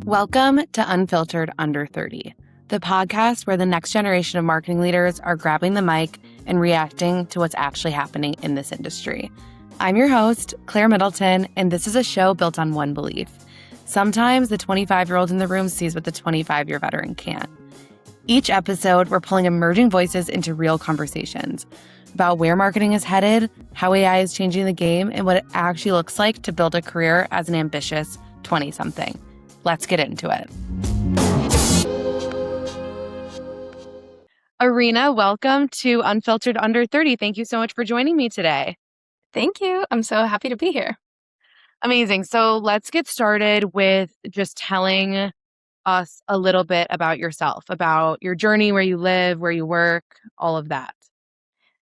Welcome to Unfiltered Under 30, the podcast where the next generation of marketing leaders are grabbing the mic and reacting to what's actually happening in this industry. I'm your host, Claire Middleton, and this is a show built on one belief. Sometimes the 25-year-old in the room sees what the 25-year veteran can't. Each episode, we're pulling emerging voices into real conversations about where marketing is headed, how AI is changing the game, and what it actually looks like to build a career as an ambitious 20-something. Let's get into it. Irina, welcome to Unfiltered Under 30. Thank you so much for joining me today. Thank you. I'm so happy to be here. Amazing. So let's get started with just telling us a little bit about yourself, about your journey, where you live, where you work, all of that.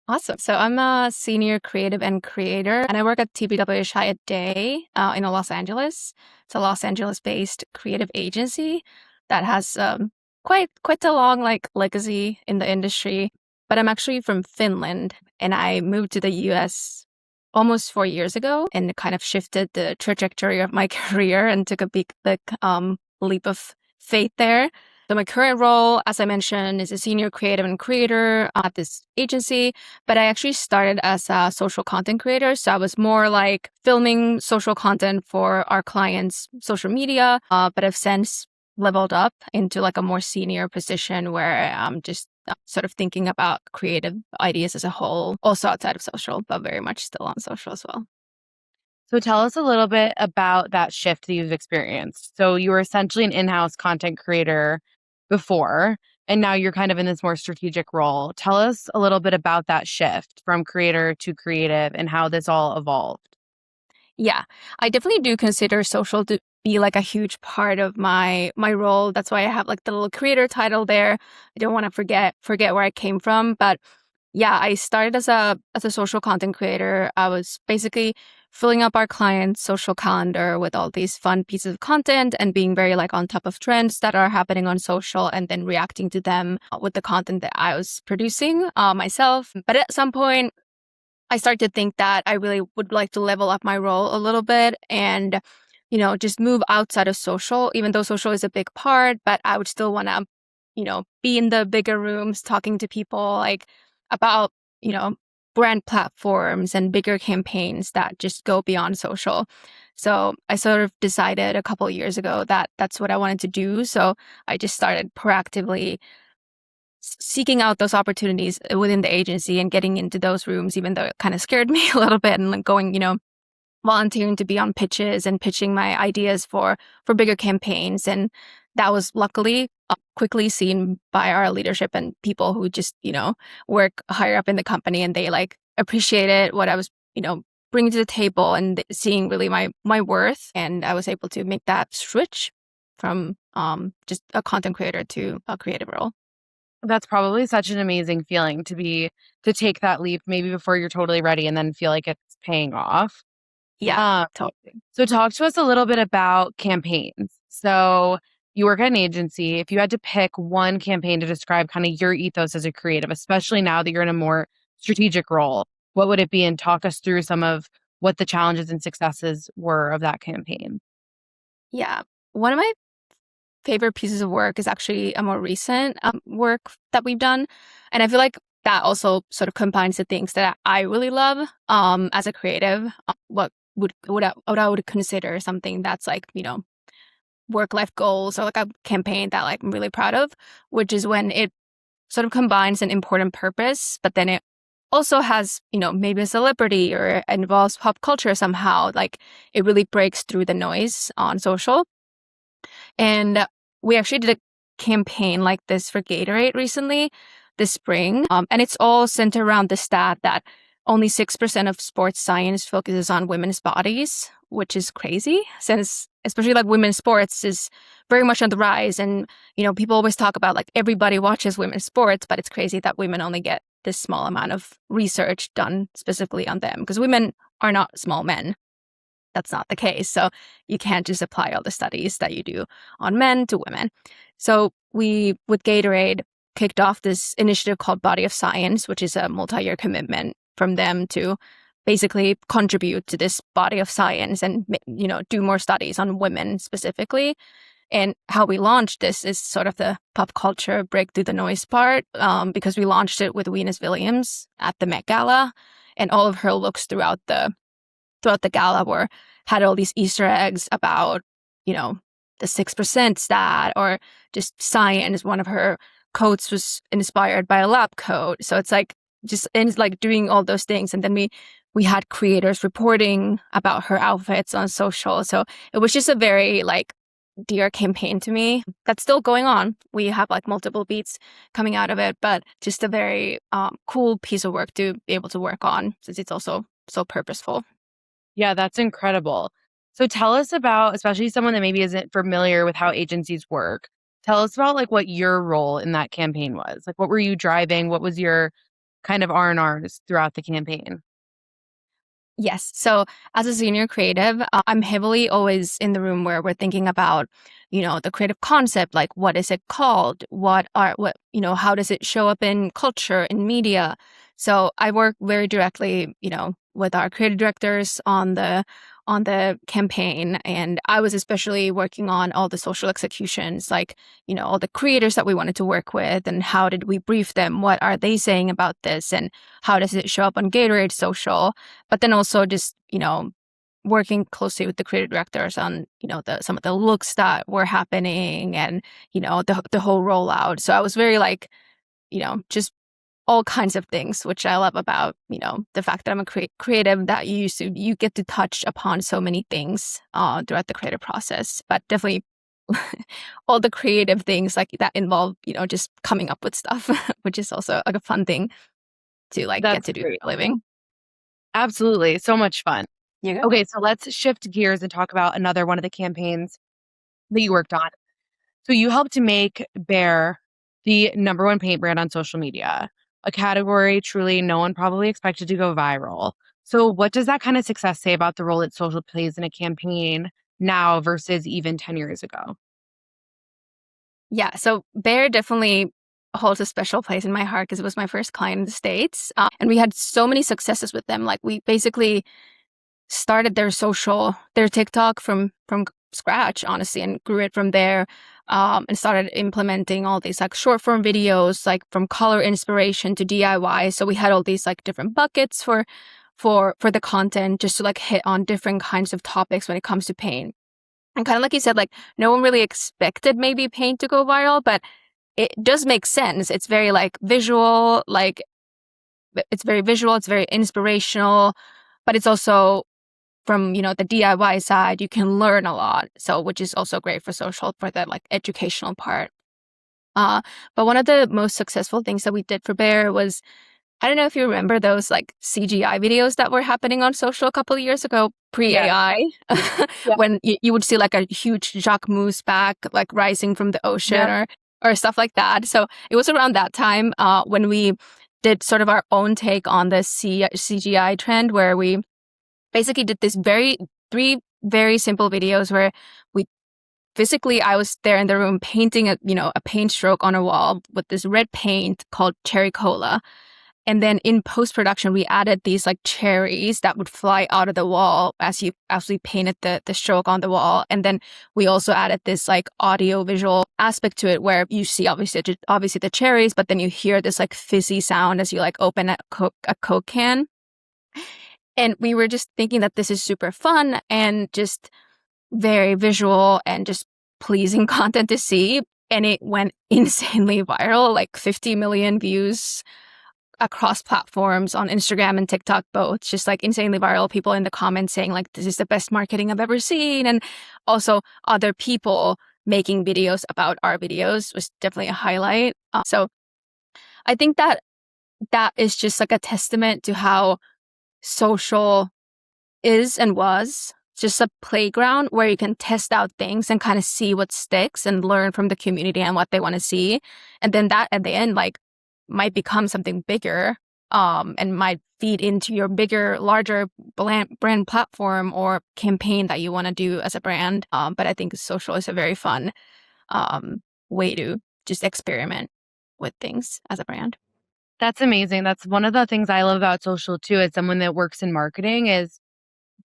Awesome. So I'm a senior creative and creator, and I work at TBWA Chiat in Los Angeles. It's a Los Angeles-based creative agency that has quite a long legacy in the industry. But I'm actually from Finland, and I moved to the U.S. almost 4 years ago, and it kind of shifted the trajectory of my career and took a big leap of faith there. So my current role, as I mentioned, is a senior creative and creator at this agency, but I actually started as a social content creator. So I was more like filming social content for our clients' social media, but I've since leveled up into like a more senior position where I'm just sort of thinking about creative ideas as a whole, also outside of social, but very much still on social as well. So tell us a little bit about that shift that you've experienced. So you were essentially an in-house content creator before, and now you're kind of in this more strategic role. Tell us a little bit about that shift from creator to creative and how this all evolved. Yeah, I definitely do consider social to be like a huge part of my role. That's why I have like the little creator title there. I don't want to forget where I came from, but yeah, I started as a social content creator. I was basically filling up our clients' social calendar with all these fun pieces of content and being very like on top of trends that are happening on social and then reacting to them with the content that I was producing myself. But at some point, I started to think that I really would like to level up my role a little bit and, just move outside of social, even though social is a big part, but I would still want to, be in the bigger rooms talking to people like about, brand platforms and bigger campaigns that just go beyond social. So I sort of decided a couple of years ago that that's what I wanted to do. So I just started proactively seeking out those opportunities within the agency and getting into those rooms, even though it kind of scared me a little bit, and like going, volunteering to be on pitches and pitching my ideas for bigger campaigns. And that was luckily quickly seen by our leadership and people who just, work higher up in the company, and they like appreciated what I was, bringing to the table and seeing really my worth. And I was able to make that switch from just a content creator to a creative role. That's probably such an amazing feeling to take that leap maybe before you're totally ready and then feel like it's paying off. Yeah, totally. So talk to us a little bit about campaigns. So you work at an agency. If you had to pick one campaign to describe kind of your ethos as a creative, especially now that you're in a more strategic role, what would it be? And talk us through some of what the challenges and successes were of that campaign. Yeah. One of my favorite pieces of work is actually a more recent work that we've done. And I feel like that also sort of combines the things that I really love as a creative, what I would consider something that's like, work-life goals, or like a campaign that like I'm really proud of, which is when it sort of combines an important purpose, but then it also has, maybe a celebrity or involves pop culture somehow. Like it really breaks through the noise on social. And we actually did a campaign like this for Gatorade recently this spring. And it's all centered around the stat that only 6% of sports science focuses on women's bodies, which is crazy since especially like women's sports is very much on the rise. And, people always talk about like everybody watches women's sports, but it's crazy that women only get this small amount of research done specifically on them because women are not small men. That's not the case. So you can't just apply all the studies that you do on men to women. So we, with Gatorade, kicked off this initiative called Body of Science, which is a multi-year commitment from them to basically contribute to this body of science and, do more studies on women specifically. And how we launched this is sort of the pop culture break through the noise part, because we launched it with Venus Williams at the Met Gala, and all of her looks throughout the gala had all these Easter eggs about, the 6% stat or just science. One of her coats was inspired by a lab coat. So it's like doing all those things. And then we had creators reporting about her outfits on social. So it was just a very dear campaign to me. That's still going on. We have multiple beats coming out of it, but just a very cool piece of work to be able to work on, since it's also so purposeful. Yeah, that's incredible. So tell us about, especially someone that maybe isn't familiar with how agencies work, tell us about what your role in that campaign was. What were you driving? What was your kind of R&Rs throughout the campaign? Yes. So as a senior creative, I'm heavily always in the room where we're thinking about, the creative concept, what is it called? How does it show up in culture, in media? So I work very directly, with our creative directors on the campaign. And I was especially working on all the social executions, all the creators that we wanted to work with, and how did we brief them? What are they saying about this? And how does it show up on Gatorade social? But then also just, working closely with the creative directors on, some of the looks that were happening and, the whole rollout. So I was very just all kinds of things, which I love about, the fact that I'm a creative, that you get to touch upon so many things throughout the creative process. But definitely all the creative things that involve, just coming up with stuff, which is also a fun thing to get to do for a living. Absolutely. So much fun. Yeah. Okay, so let's shift gears and talk about another one of the campaigns that you worked on. So you helped to make BEHR the #1 paint brand on social media, a category truly no one probably expected to go viral. So what does that kind of success say about the role that social plays in a campaign now versus even 10 years ago? Yeah, so BEHR definitely holds a special place in my heart because it was my first client in the States. And we had so many successes with them. We basically started their TikTok from scratch, honestly, and grew it from there, and started implementing all these short form videos, from color inspiration to DIY. So we had all these different buckets for the content, just to hit on different kinds of topics when it comes to paint. And kind of like you said, no one really expected maybe paint to go viral, but it does make sense. It's very visual, it's very visual, it's very inspirational, but it's also from, the DIY side, you can learn a lot. So, which is also great for social, for the educational part. But one of the most successful things that we did for BEHR was, I don't know if you remember those CGI videos that were happening on social a couple of years ago, pre-AI, when you would see a huge Jacques Mousse back, rising from the ocean or stuff like that. So it was around that time when we did sort of our own take on the CGI trend, where we basically did three very simple videos where I was there in the room painting a paint stroke on a wall with this red paint called cherry cola. And then in post-production, we added these cherries that would fly out of the wall as we painted the stroke on the wall. And then we also added this audio visual aspect to it, where you see obviously the cherries, but then you hear this fizzy sound as you open a Coke can. And we were just thinking that this is super fun and just very visual and just pleasing content to see. And it went insanely viral, 50 million views across platforms on Instagram and TikTok, both just insanely viral. People in the comments saying this is the best marketing I've ever seen. And also other people making videos about our videos was definitely a highlight. So I think that is just a testament to how social is and was just a playground where you can test out things and kind of see what sticks and learn from the community and what they want to see. And then that at the end, might become something bigger, and might feed into your bigger, larger brand platform or campaign that you want to do as a brand. But I think social is a very fun way to just experiment with things as a brand. That's amazing. That's one of the things I love about social too, as someone that works in marketing, is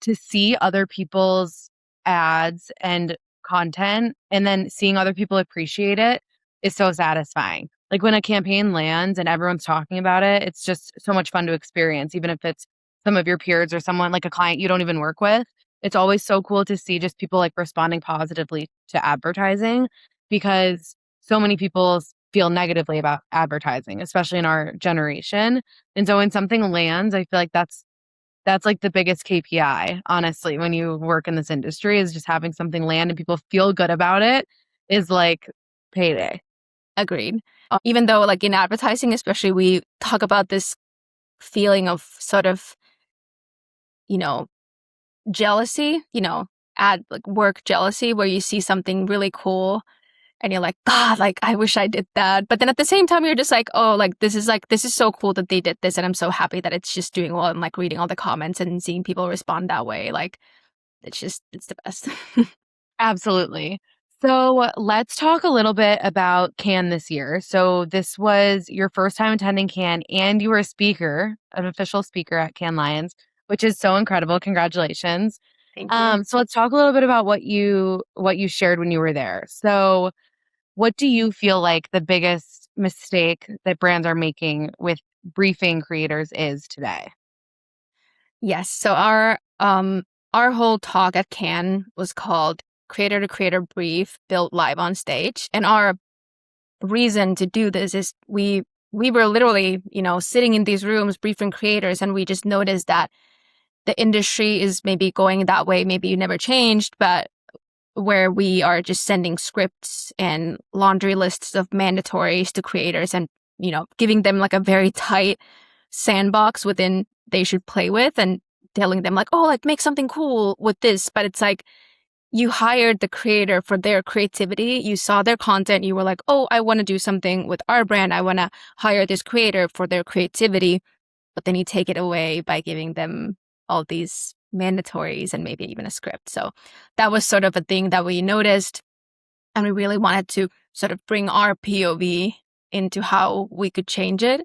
to see other people's ads and content and then seeing other people appreciate it is so satisfying. Like when a campaign lands and everyone's talking about it, it's just so much fun to experience, even if it's some of your peers or someone like a client you don't even work with. It's always so cool to see just people like responding positively to advertising, because so many people feel negatively about advertising, especially in our generation. And so when something lands, I feel like that's like the biggest KPI, honestly, when you work in this industry, is just having something land and people feel good about it is like payday. Agreed. Even though like in advertising, especially, we talk about this feeling of sort of, you know, jealousy, ad like work jealousy, where you see something really cool and you're like, God, like I wish I did that. But then at the same time, you're just like, this is so cool that they did this, and I'm so happy that it's just doing well. And like reading all the comments and seeing people respond that way, like it's the best. Absolutely. So let's talk a little bit about Cannes this year. So this was your first time attending Cannes, and you were a speaker, an official speaker at Cannes Lions, which is so incredible. Congratulations. Thank you. So let's talk a little bit about what you shared when you were there. So what do you feel like the biggest mistake that brands are making with briefing creators is today? Yes. So our whole talk at Cannes was called Creator to Creator Brief Built Live on Stage. And our reason to do this is we were literally, sitting in these rooms briefing creators, and we just noticed that the industry is maybe going that way. Maybe you never changed, but where we are just sending scripts and laundry lists of mandatories to creators and, giving them like a very tight sandbox within they should play with, and telling them like, oh, like make something cool with this. But it's like, you hired the creator for their creativity. You saw their content. You were like, oh, I want to do something with our brand. I want to hire this creator for their creativity. But then you take it away by giving them all these mandatories and maybe even a script. So that was sort of a thing that we noticed. And we really wanted to sort of bring our POV into how we could change it,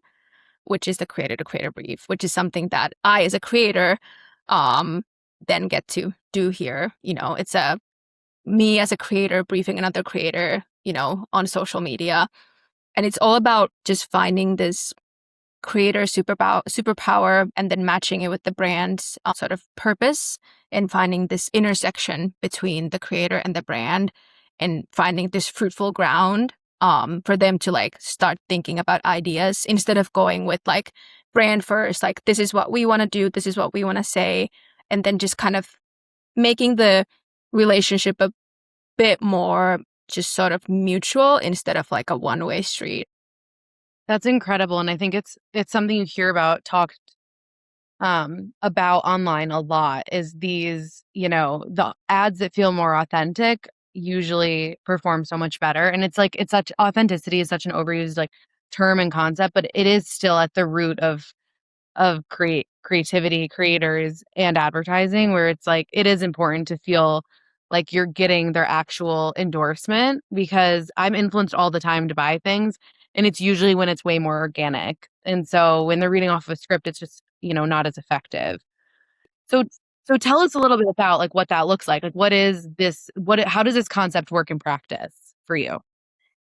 which is the creator to creator brief, which is something that I, as a creator, then get to do here. It's me as a creator briefing another creator, on social media. And it's all about just finding this creator superpower and then matching it with the brand's sort of purpose, and finding this intersection between the creator and the brand, and finding this fruitful ground for them to like start thinking about ideas instead of going with like brand first, like this is what we want to do, this is what we want to say, and then just kind of making the relationship a bit more just sort of mutual instead of like a one-way street. That's incredible. And I think it's something you hear talked about online a lot, is these, the ads that feel more authentic usually perform so much better. And it's such authenticity is such an overused like term and concept, but it is still at the root of creativity, creators, and advertising, where it's like it is important to feel like you're getting their actual endorsement, because I'm influenced all the time to buy things, and it's usually when it's way more organic. And so when they're reading off of a script, it's just, not as effective. So tell us a little bit about like what that looks like. Like what is this, how does this concept work in practice for you?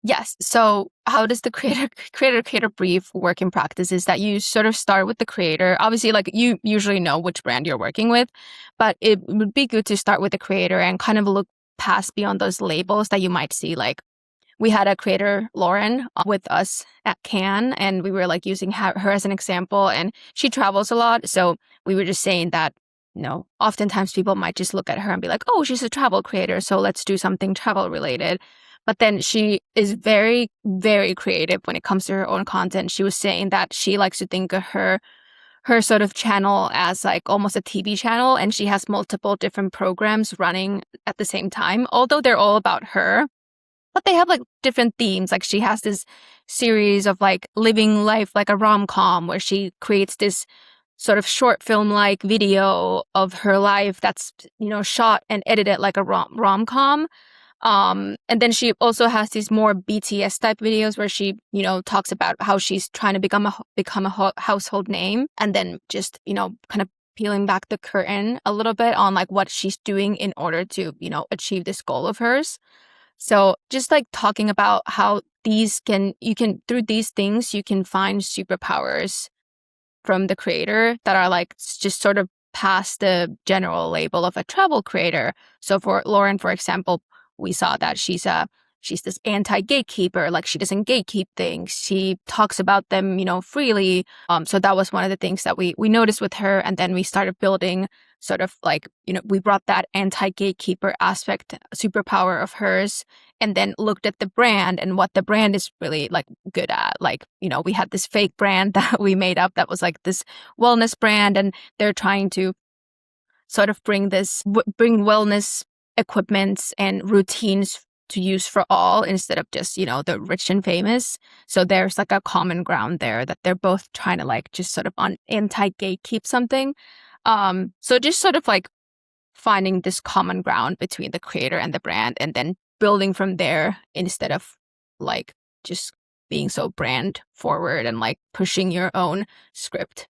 Yes. So how does the creator brief work in practice is that you sort of start with the creator. Obviously, like you usually know which brand you're working with, but it would be good to start with the creator and kind of look past beyond those labels that you might see. Like we had a creator, Lauren, with us at Cannes, and we were like using her as an example, and she travels a lot. So we were just saying that, oftentimes people might just look at her and be like, oh, she's a travel creator, so let's do something travel related. But then she is very, very creative when it comes to her own content. She was saying that she likes to think of her sort of channel as like almost a TV channel, and she has multiple different programs running at the same time, although they're all about her. But they have like different themes. Like she has this series of like living life like a rom-com, where she creates this sort of short film like video of her life that's, shot and edited like a rom-com. And then she also has these more BTS type videos where she, talks about how she's trying to become a household name, and then just, kind of peeling back the curtain a little bit on like what she's doing in order to, achieve this goal of hers. So just like talking about how through these things, you can find superpowers from the creator that are like just sort of past the general label of a travel creator. So for Lauren, for example, we saw that she's this anti-gatekeeper, like she doesn't gatekeep things. She talks about them, freely. So that was one of the things that we noticed with her. And then we started building sort of like, we brought that anti-gatekeeper aspect, superpower of hers, and then looked at the brand and what the brand is really like good at. Like, we had this fake brand that we made up that was like this wellness brand, and they're trying to sort of bring wellness equipments and routines to use for all instead of just, the rich and famous. So there's like a common ground there that they're both trying to like just sort of anti-gatekeep something. So just sort of like finding this common ground between the creator and the brand, and then building from there instead of like just being so brand forward and like pushing your own script.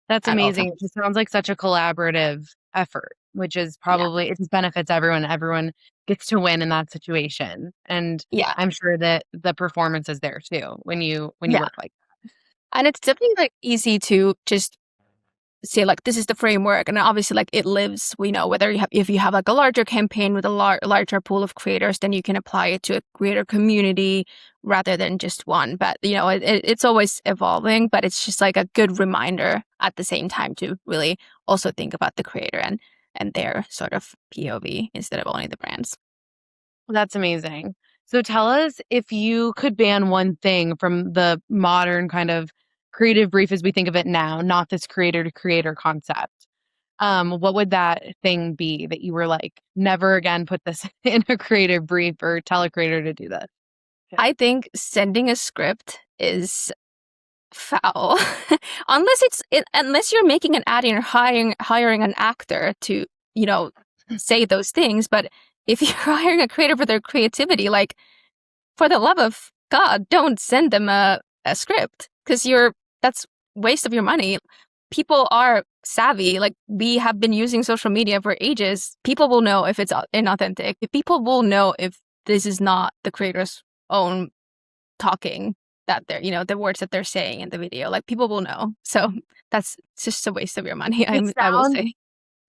That's amazing. It just sounds like such a collaborative effort, which is probably, it just benefits everyone. Everyone gets to win in that situation. And I'm sure that the performance is there too when you work like that. And it's definitely like easy to just say like, this is the framework. And obviously like it lives, whether if you have like a larger campaign with a larger pool of creators, then you can apply it to a greater community rather than just one. But, it's always evolving, but it's just like a good reminder at the same time to really also think about the creator and their sort of POV instead of only the brands. That's amazing. So tell us, if you could ban one thing from the modern kind of creative brief as we think of it now, not this creator to creator concept, what would that thing be that you were like, never again put this in a creative brief or tell a creator to do this? I think sending a script is foul unless you're making an ad and you're hiring an actor to, say those things. But if you're hiring a creator for their creativity, like, for the love of God, don't send them a script, because that's waste of your money. People are savvy. Like, we have been using social media for ages. People will know if it's inauthentic. People will know if this is not the creator's own talking, that they're, the words that they're saying in the video. Like, people will know. So that's just a waste of your money, I will say.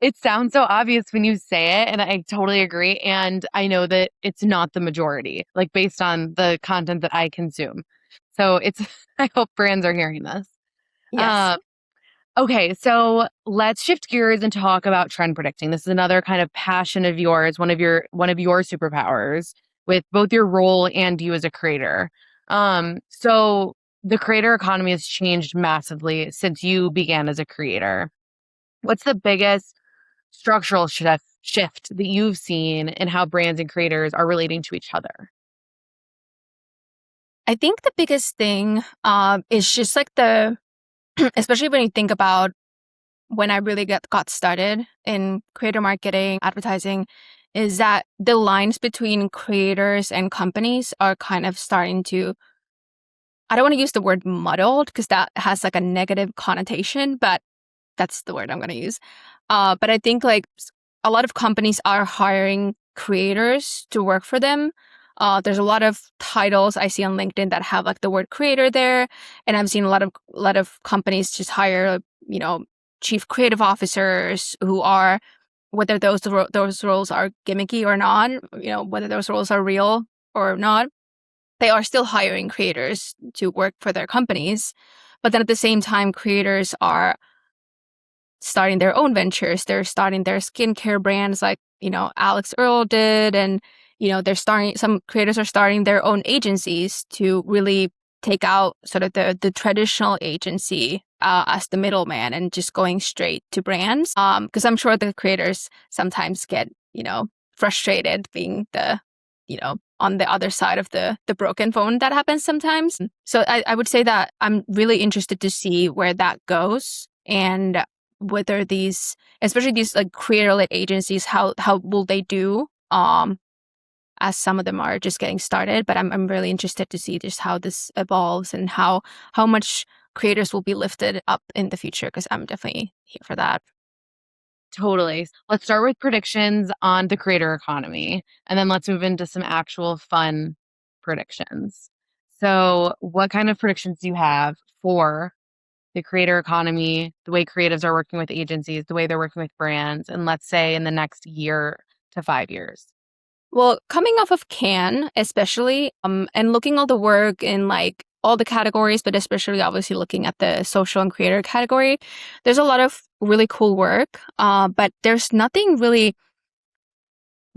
It sounds so obvious when you say it, and I totally agree. And I know that it's not the majority, like based on the content that I consume. So I hope brands are hearing this. Yes. Okay, so let's shift gears and talk about trend predicting. This is another kind of passion of yours, one of your superpowers with both your role and you as a creator. So the creator economy has changed massively since you began as a creator. What's the biggest structural shift that you've seen in how brands and creators are relating to each other? I think the biggest thing is just like especially when you think about when I really got started in creator marketing, advertising, is that the lines between creators and companies are kind of starting to, I don't want to use the word muddled because that has like a negative connotation, but that's the word I'm going to use. But I think like a lot of companies are hiring creators to work for them. There's a lot of titles I see on LinkedIn that have like the word creator there. And I've seen a lot of companies just hire, chief creative officers who are, whether those roles are gimmicky or not, whether those roles are real or not, they are still hiring creators to work for their companies. But then at the same time, creators are starting their own ventures. They're starting their skincare brands like, Alex Earl did. And, some creators are starting their own agencies to really take out sort of the traditional agency as the middleman and just going straight to brands. Because I'm sure the creators sometimes get, frustrated being on the other side of the broken phone that happens sometimes. So I would say that I'm really interested to see where that goes, and whether especially these like creator-led agencies, how will they do as some of them are just getting started. But I'm really interested to see just how this evolves and how much creators will be lifted up in the future, because I'm definitely here for that. Totally. Let's start with predictions on the creator economy, and then let's move into some actual fun predictions. So, what kind of predictions do you have for the creator economy, the way creatives are working with agencies, the way they're working with brands, and let's say in the next year to 5 years? Well, coming off of Cannes, especially, and looking all the work in like all the categories, but especially obviously looking at the social and creator category, there's a lot of really cool work, but there's nothing really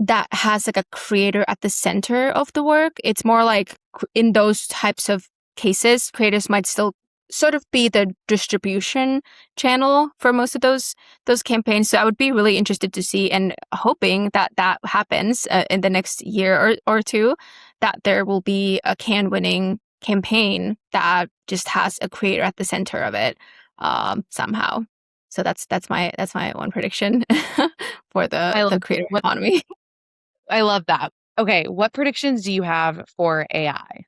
that has like a creator at the center of the work. It's more like in those types of cases, creators might still sort of be the distribution channel for most of those campaigns. So I would be really interested to see and hoping that that happens in the next year or two, that there will be a Cannes-winning campaign that just has a creator at the center of it somehow. So that's my one prediction for the creator economy. I love that. Okay, what predictions do you have for AI?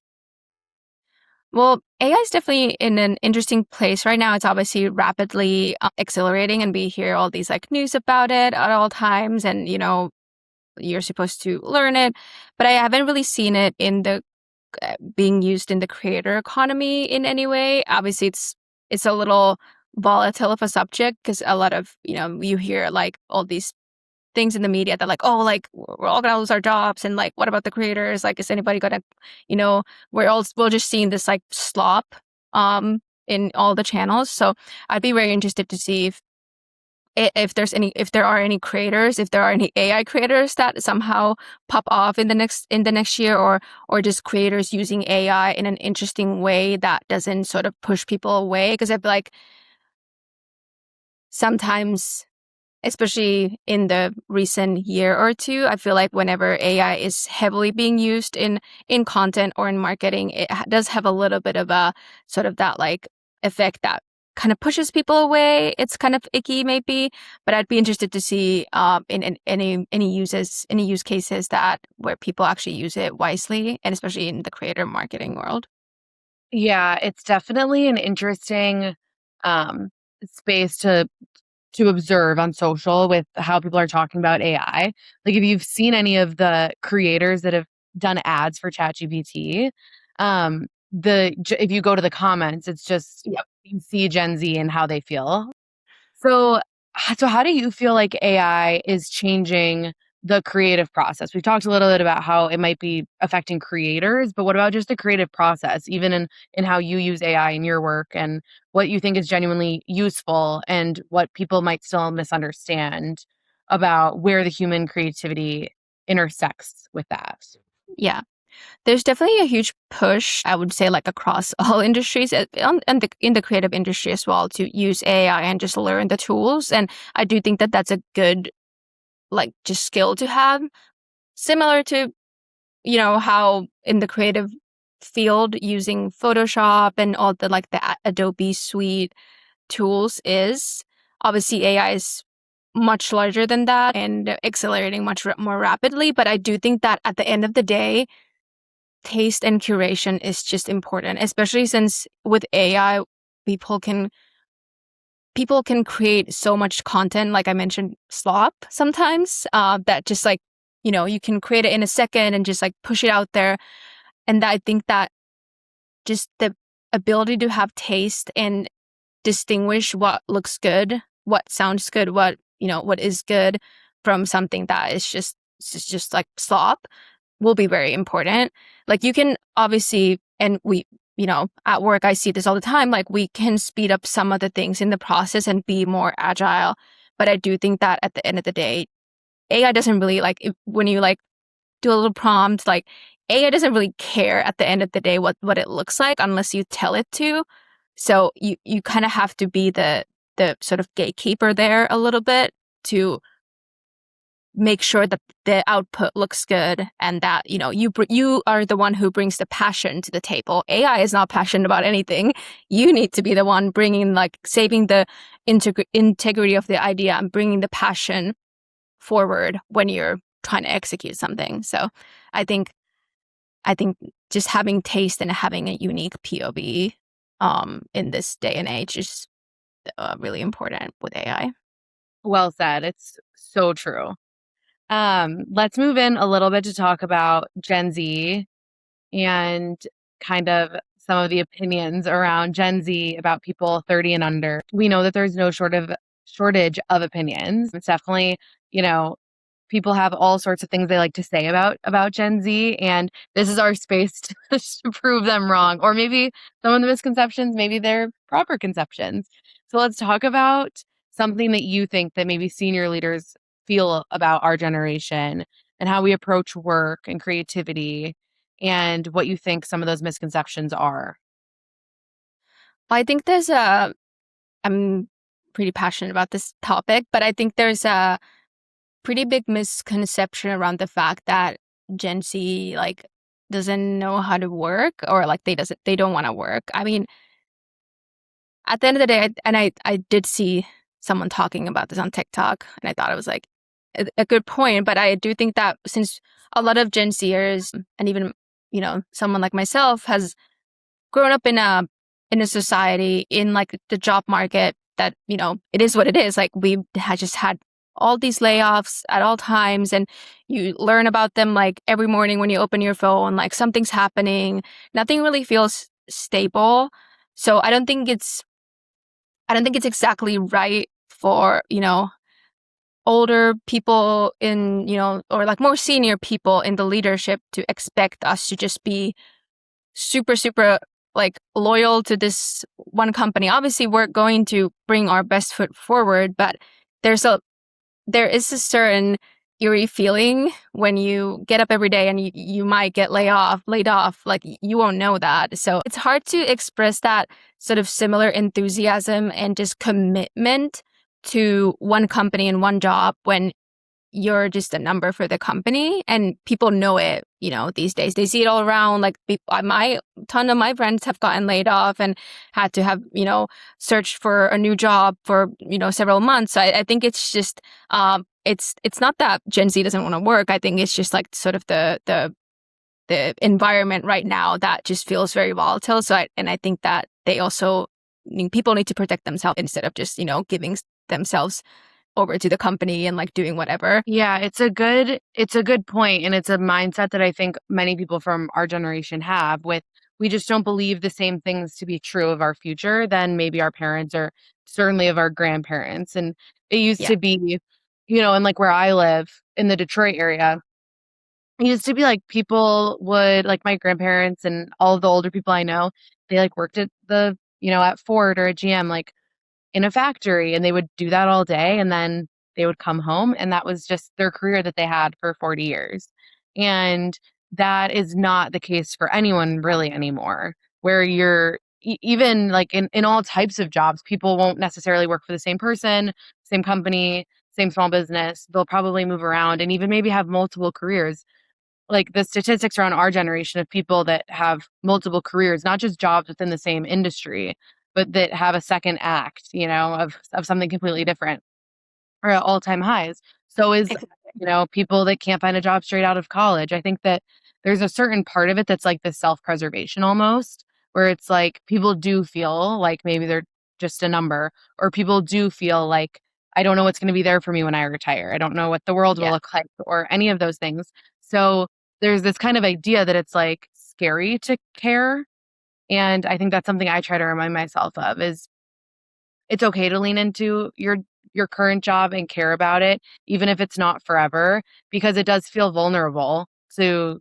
Well, AI is definitely in an interesting place right now. It's obviously rapidly accelerating, and we hear all these like news about it at all times. And you're supposed to learn it, but I haven't really seen it in the being used in the creator economy in any way. Obviously, it's a little volatile of a subject, because a lot of you hear like all these things in the media that like, oh, like we're all gonna lose our jobs, and like what about the creators? Like, is anybody gonna, we're just seeing this like slop in all the channels. So I'd be very interested to see if there are any creators, if there are any AI creators that somehow pop off in the next year, or just creators using AI in an interesting way that doesn't sort of push people away. Because I feel like sometimes, especially in the recent year or two, I feel like whenever AI is heavily being used in content or in marketing, it does have a little bit of a sort of that like effect that kind of pushes people away. It's kind of icky maybe, but I'd be interested to see in any use cases that where people actually use it wisely, and especially in the creator marketing world. Yeah, it's definitely an interesting space to observe on social with how people are talking about AI. Like if you've seen any of the creators that have done ads for ChatGPT, if you go to the comments, it's just you see Gen Z and how they feel. So, how do you feel like AI is changing the creative process? We've talked a little bit about how it might be affecting creators, but what about just the creative process, even in how you use AI in your work, and what you think is genuinely useful, and what people might still misunderstand about where the human creativity intersects with that? Yeah. There's definitely a huge push, I would say, like across all industries and in the creative industry as well, to use AI and just learn the tools. And I do think that that's a good, like, just skill to have. Similar to, how in the creative field using Photoshop and all the like the Adobe suite tools is. Obviously, AI is much larger than that and accelerating much more rapidly. But I do think that at the end of the day, taste and curation is just important, especially since with AI, people can create so much content, like I mentioned, slop sometimes, that just like, you can create it in a second and just like push it out there. And I think that just the ability to have taste and distinguish what looks good, what sounds good, what is good from something that is just like slop will be very important. Like you can obviously, and we, at work, I see this all the time, like we can speed up some of the things in the process and be more agile. But I do think that at the end of the day, AI doesn't really like, when you like do a little prompt, like AI doesn't really care at the end of the day what it looks like unless you tell it to. So you kind of have to be the sort of gatekeeper there a little bit to make sure that the output looks good, and that you are the one who brings the passion to the table. AI is not passionate about anything. You need to be the one bringing, like, saving the integrity of the idea and bringing the passion forward when you're trying to execute something. So I think just having taste and having a unique POV in this day and age is really important with AI. Well said. It's so true. Let's move in a little bit to talk about Gen Z and kind of some of the opinions around Gen Z about people 30 and under. We know that there's no shortage of opinions. It's definitely, people have all sorts of things they like to say about Gen Z, and this is our space to prove them wrong, or maybe some of the misconceptions, maybe they're proper conceptions. So let's talk about something that you think that maybe senior leaders feel about our generation and how we approach work and creativity, and what you think some of those misconceptions are. I think I'm pretty passionate about this topic, but I think there's a pretty big misconception around the fact that Gen Z doesn't know how to work, or they don't want to work. I mean, at the end of the day, I did see someone talking about this on TikTok, and I thought it was a good point. But I do think that since a lot of Gen Zers, and even someone like myself, has grown up in a society, in the job market, that it is what it is. We had just had all these layoffs at all times, and you learn about them every morning when you open your phone. Something's happening. Nothing really feels stable. So I don't think it's exactly right for older people in or more senior people in the leadership to expect us to just be super loyal to this one company. Obviously, we're going to bring our best foot forward, but there is a certain eerie feeling when you get up every day and you might get laid off. You won't know that. So it's hard to express that sort of similar enthusiasm and just commitment to one company and one job when you're just a number for the company, and people know it. These days they see it all around. Ton of my friends have gotten laid off and had to have search for a new job for several months. So I think it's just it's not that Gen Z doesn't want to work. I think it's just sort of the environment right now that just feels very volatile. So I think that they also people need to protect themselves instead of just giving themselves over to the company and doing whatever. Yeah, it's a good point, and it's a mindset that I think many people from our generation have. We just don't believe the same things to be true of our future than maybe our parents, or certainly of our grandparents. And it used to be, and where I live in the Detroit area, it used to be people would, my grandparents and all of the older people I know, they worked at at Ford or at GM, in a factory, and they would do that all day, and then they would come home, and that was just their career that they had for 40 years. And that is not the case for anyone really anymore, where you're even in all types of jobs, people won't necessarily work for the same person, same company, same small business. They'll probably move around and even maybe have multiple careers. The statistics around our generation of people that have multiple careers, not just jobs within the same industry, but that have a second act, of something completely different, are at all-time highs. So is, people that can't find a job straight out of college. I think that there's a certain part of it that's the self-preservation almost, where it's people do feel maybe they're just a number, or people do feel I don't know what's going to be there for me when I retire. I don't know what the world will look like, or any of those things. So there's this kind of idea that it's scary to care. And I think that's something I try to remind myself of, is it's okay to lean into your current job and care about it, even if it's not forever, because it does feel vulnerable to,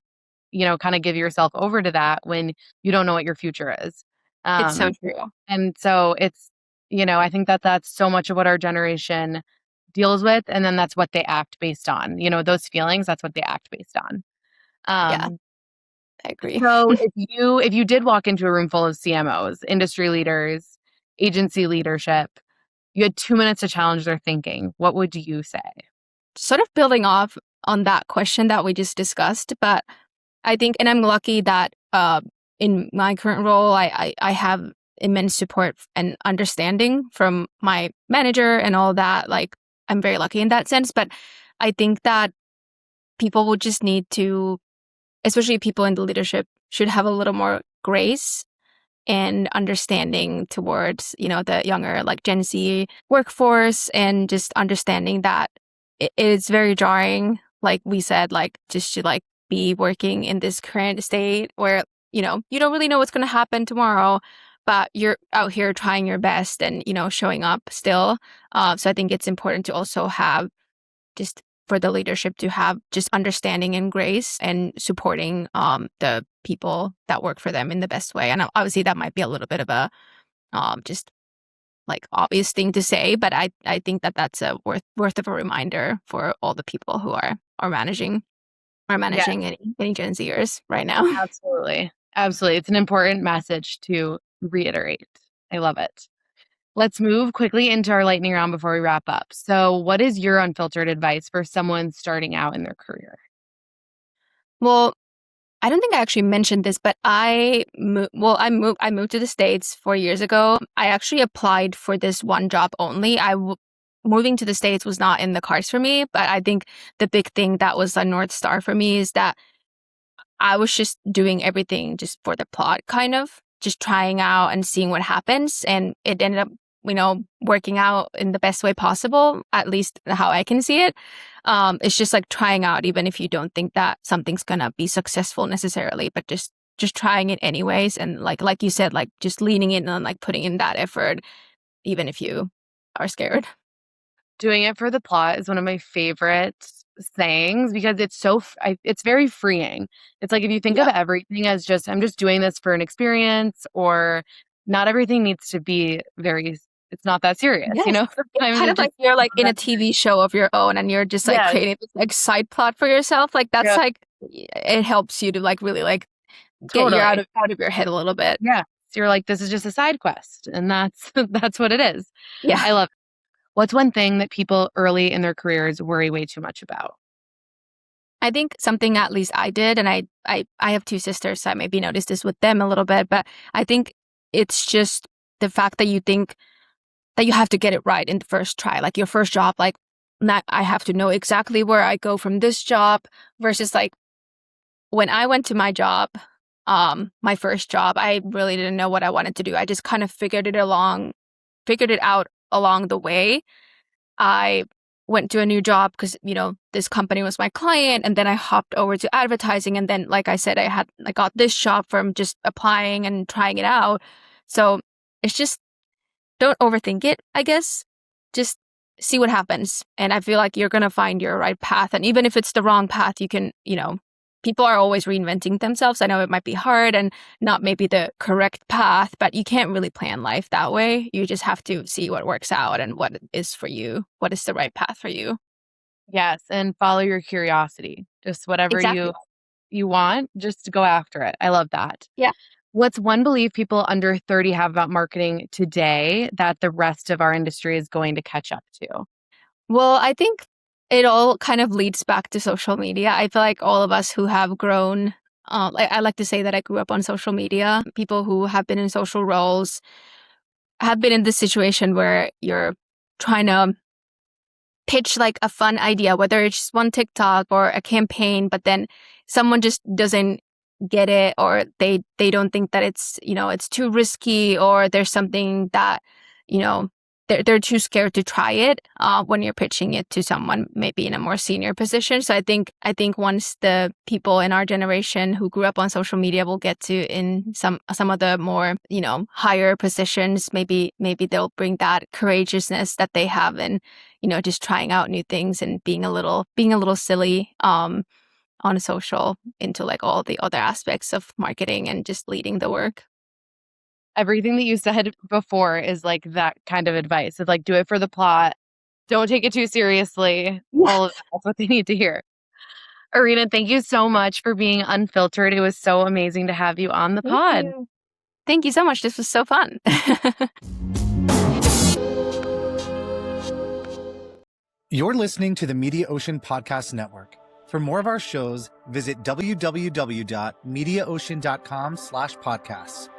kind of give yourself over to that when you don't know what your future is. It's so true. And so it's, I think that that's so much of what our generation deals with. And then that's what they act based on, those feelings, that's what they act based on. Yeah, I agree. So if you did walk into a room full of CMOs, industry leaders, agency leadership, you had 2 minutes to challenge their thinking, what would you say? Sort of building off on that question that we just discussed, but I think, and I'm lucky that in my current role, I have immense support and understanding from my manager and all that. I'm very lucky in that sense. But I think that people will just need to, especially people in the leadership, should have a little more grace and understanding towards, the younger, like Gen Z workforce, and just understanding that it is very jarring, like we said, like just to like be working in this current state where, you don't really know what's going to happen tomorrow, but you're out here trying your best and, showing up still. So I think it's important to also have just for the leadership to have just understanding and grace and supporting the people that work for them in the best way. And obviously that might be a little bit of a just like obvious thing to say, but I think that that's a worth of a reminder for all the people who are managing any Gen Zers right now. Absolutely. Absolutely. It's an important message to reiterate. I love it. Let's move quickly into our lightning round before we wrap up. So what is your unfiltered advice for someone starting out in their career? Well, I don't think I actually mentioned this, but I moved to the States 4 years ago. I actually applied for this one job only. Moving to the States was not in the cards for me, but I think the big thing that was a North Star for me is that I was just doing everything just for the plot, kind of just trying out and seeing what happens. And it ended up, working out in the best way possible, at least how I can see it. It's just like trying out, even if you don't think that something's going to be successful necessarily, but just trying it anyways. And like you said, like just leaning in and like putting in that effort, even if you are scared. Doing it for the plot is one of my favorite sayings because it's very freeing. It's like if you think of everything as just, I'm just doing this for an experience, or not everything needs to be it's not that serious, It's kind of like you're like in a TV show of your own and you're just like creating this like side plot for yourself. Like that's like, it helps you to like really like get you out of your head a little bit. Yeah. So you're like, this is just a side quest, and that's what it is. Yeah. I love it. What's one thing that people early in their careers worry way too much about? I think something at least I did, and I have two sisters, so I maybe noticed this with them a little bit, but I think it's just the fact that you think that you have to get it right in the first try, like your first job, like I have to know exactly where I go from this job versus like when I went to my job, my first job, I really didn't know what I wanted to do. I just kind of figured it out along the way. I went to a new job because, this company was my client, and then I hopped over to advertising. And then, like I said, I got this job from just applying and trying it out. So it's just, don't overthink it, I guess. Just see what happens. And I feel like you're going to find your right path. And even if it's the wrong path, you can, people are always reinventing themselves. I know it might be hard and not maybe the correct path, but you can't really plan life that way. You just have to see what works out and what is for you, what is the right path for you. Yes, and follow your curiosity. Just whatever you want, just go after it. I love that. Yeah. What's one belief people under 30 have about marketing today that the rest of our industry is going to catch up to? Well, I think it all kind of leads back to social media. I feel like all of us who have grown, I like to say that I grew up on social media. People who have been in social roles have been in this situation where you're trying to pitch like a fun idea, whether it's just one TikTok or a campaign, but then someone just doesn't get it, or they don't think that it's, it's too risky, or there's something that, they're too scared to try it when you're pitching it to someone maybe in a more senior position. So I think once the people in our generation who grew up on social media will get to in some of the more, higher positions, maybe they'll bring that courageousness that they have in, just trying out new things and being a little silly on social into like all the other aspects of marketing and just leading the work. Everything that you said before is like that kind of advice. It's like, do it for the plot. Don't take it too seriously. All of that's what they need to hear. Irina, thank you so much for being unfiltered. It was so amazing to have you on the pod. Thank you so much. This was so fun. You're listening to the Mediaocean Podcast Network. For more of our shows, visit www.mediaocean.com/podcasts.